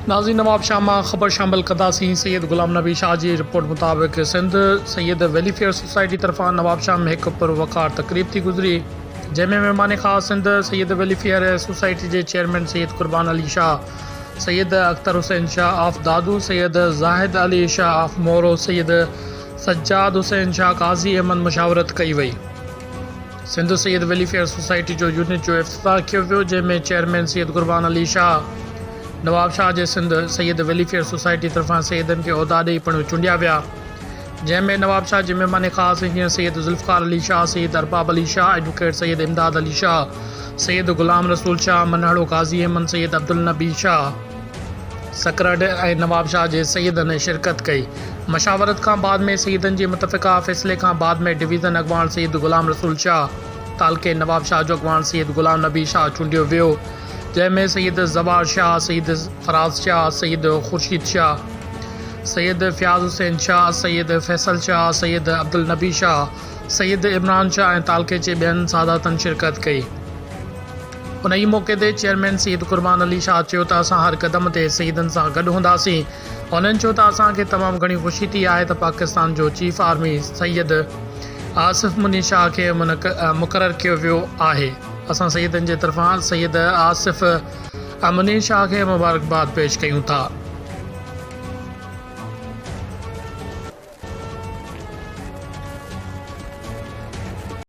नाज़रीन, नवाब शाह मां ख़बर शामिल कंदासीं। सैयद गुलाम नबी शाह जी रिपोर्ट मुताबिक़ सिंध सैयद वेलफेयर सोसाइटी तरफ़ां नवाब शाह में हिकु पुरवकार तक़रीब थी गुज़री, जंहिंमें महिमान ख़ास सिंध सैयद वेलफेयर सोसाइटी जे चेयरमैन सैयद कुर्बान Ali Shah, Syed Akhtar Hussain Shah of Dadu, Syed Zahid Ali Shah of मोरो, सैयद सज्जाद हुसैन शाह काज़ी अहमद मुशावरत कई वई। सिंध सैयद वेलफेयर सोसाइटी जो यूनिट जो इफ़्तिताह कयो वियो, जंहिंमें चेयरमैन सैयद कुर्बान अली शाह नवाब शाह जे सिंध सैयद वेलफेयर सोसाइटी तरफ़ां सैयदनि खे उहिदा ॾेई पिणु चूंडिया विया, जंहिंमें नवाब शाह जे महिमान ख़ास इंजीनियर सैयद ज़ुल्फ़कार अली शाह, सैयद अरबाब अली शाह, एडवोकेट सैयद इमदाद अली शाह, सैयद गुलाम रसूल शाह, मनहड़ो काज़ी अहमद, सैयद अब्दुल नबी शाह सकरड ऐं नवाब शाह जे सैयदनि शिरकत कई। मशावरत खां बाद में सैयदनि जे मुतफ़िक़ा फ़ैसिले खां बाद में डिवीज़न अॻवान सैयद गुलाम रसूल शाह, तालके नवाब शाह जो अॻवान सैयद गुलाम नबी शाह चूंडियो वियो, जंहिंमें सैयद ज़वार शाह, सैयद फराज़ शाह, सैयद खुर्शीद शाह, सैयद फ़याज़ हुसैन शाह, सैयद फैसल शाह, सैयद अब्दुल नबी शाह, सैयद इमरान शाह ऐं तालके जे ॿियनि सादातनि शिरकत कई। उन ई मौक़े ते चेयरमैन सैयद कुर्बान अली शाह चयो त असां हर क़दम ते सैयदनि सां गॾु हूंदासीं। उन्हनि चयो त असांखे तमामु घणी ख़ुशी थी आहे त पाकिस्तान जो चीफ आर्मी सैयद आसिफ़ मुनी शाह खे मुक़ररु कयो वियो आहे। असां सैयदनि जे तरफ़ां सैयद आसिफ़ मुनी शाह खे मुबारकबाद पेश कयूं था।